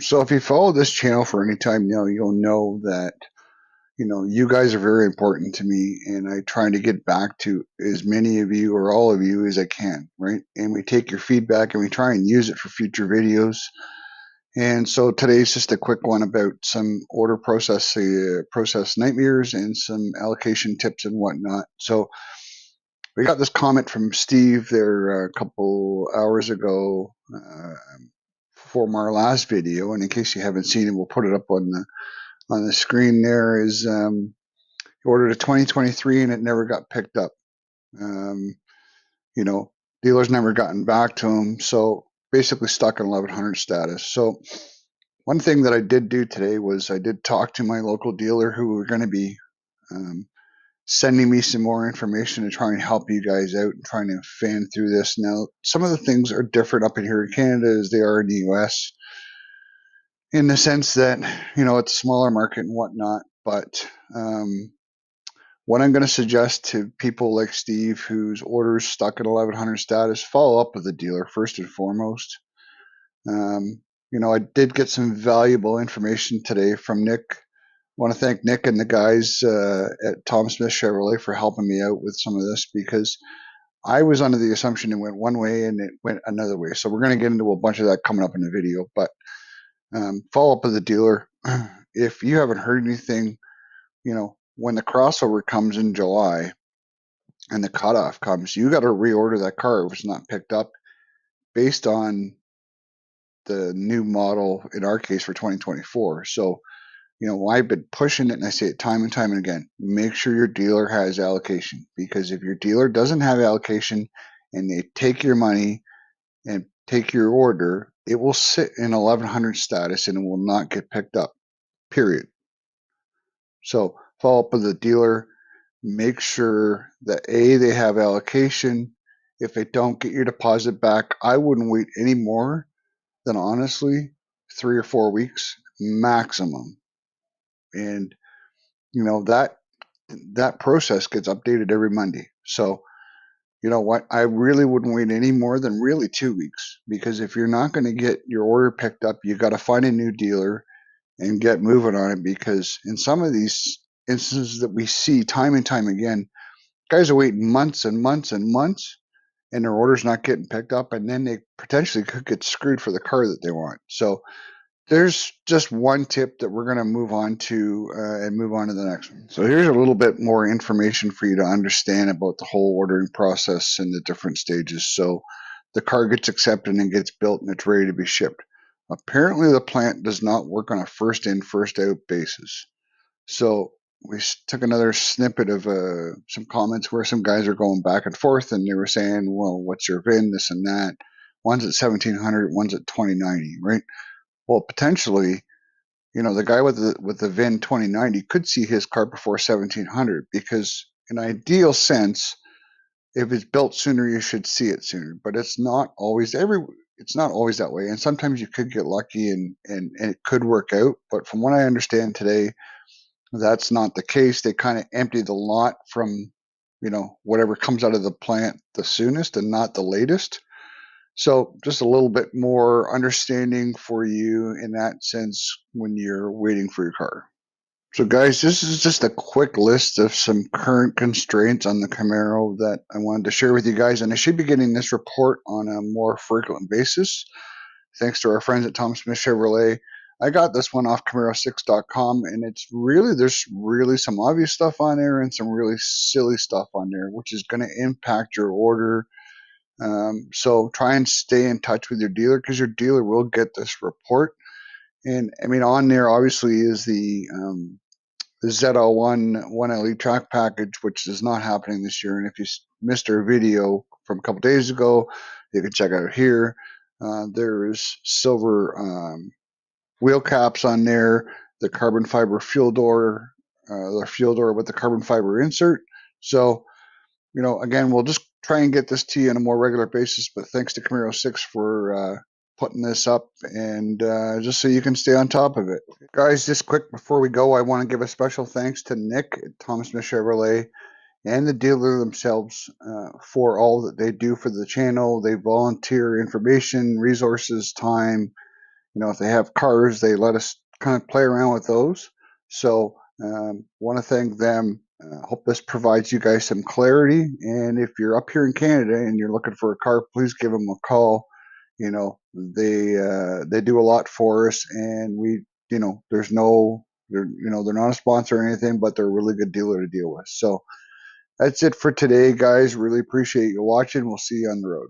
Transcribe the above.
So if you follow this channel for any time now, you'll know that, you guys are very important to me, and I try to get back to as many of you or all of you as I can, right? And we take your feedback and we try and use it for future videos. And so today's just a quick one about some order process nightmares and some allocation tips and whatnot. So we got this comment from Steve there a couple hours ago for our last video, and in case you haven't seen it, we'll put it up on the screen. There is he ordered a 2023 and it never got picked up. Um, you know, dealers never gotten back to him, so basically stuck in 1100 status. So one thing that I did do today was I did talk to my local dealer who were going to be um, sending me some more information to try and help you guys out and trying to fan through this. Now, some of the things are different up in here in Canada as they are in the US in the sense that, it's a smaller market and whatnot. But what I'm going to suggest to people like Steve, whose orders stuck at 1100 status, follow up with the dealer first and foremost. I did get some valuable information today from Nick. I want to thank Nick and the guys at Tom Smith Chevrolet for helping me out with some of this, because I was under the assumption it went one way and it went another way. So we're going to get into a bunch of that coming up in the video. But follow up with the dealer. If you haven't heard anything, when the crossover comes in July and the cutoff comes, you got to reorder that car if it's not picked up based on the new model, in our case for 2024. So, I've been pushing it and I say it time and time and again, make sure your dealer has allocation, because if your dealer doesn't have allocation and they take your money and take your order, it will sit in 1100 status and it will not get picked up, period. So follow up with the dealer, make sure that they have allocation. If they don't, get your deposit back. I wouldn't wait any more than, honestly, 3 or 4 weeks maximum. And that process gets updated every Monday. So you know what? I really wouldn't wait any more than really 2 weeks, because if you're not going to get your order picked up, you got to find a new dealer and get moving on it. Because in some of these instances that we see time and time again, guys are waiting months and months and months, and their order's not getting picked up, and then they potentially could get screwed for the car that they want. So there's just one tip that we're going to move on to and move on to the next one. So here's a little bit more information for you to understand about the whole ordering process and the different stages. So the car gets accepted and gets built and it's ready to be shipped. Apparently the plant does not work on a first in, first out basis. So we took another snippet of some comments where some guys are going back and forth, and they were saying, well, what's your VIN, this and that. One's at 1700, one's at 2090, right? Well, potentially, the guy with the VIN 2090 could see his car before 1700, because in ideal sense, if it's built sooner, you should see it sooner. But it's not always that way, and sometimes you could get lucky and it could work out. But from what I understand today, that's not the case. They kind of empty the lot from whatever comes out of the plant the soonest and not the latest. So just a little bit more understanding for you in that sense when you're waiting for your car. So guys, this is just a quick list of some current constraints on the Camaro that I wanted to share with you guys, and I should be getting this report on a more frequent basis thanks to our friends at Tom Smith Chevrolet. I got this one off Camaro6.com, and there's really some obvious stuff on there and some really silly stuff on there, which is going to impact your order. So try and stay in touch with your dealer, because your dealer will get this report. And I mean, on there obviously is the ZL1 1LE track package, which is not happening this year. And if you missed our video from a couple days ago, you can check out here. There is silver wheel caps on there, the carbon fiber fuel door, the fuel door with the carbon fiber insert. So again, we'll just try and get this to you on a more regular basis. But thanks to Camaro 6 for putting this up, and just so you can stay on top of it. Guys, just quick before we go, I want to give a special thanks to Nick at Tom Smith Chevrolet and the dealer themselves for all that they do for the channel. They volunteer information, resources, time, if they have cars, they let us kind of play around with those. So want to thank them. Hope this provides you guys some clarity. And if you're up here in Canada and you're looking for a car, please give them a call. They do a lot for us, and there's no, they're not a sponsor or anything, but they're a really good dealer to deal with. So that's it for today, guys. Really appreciate you watching. We'll see you on the road.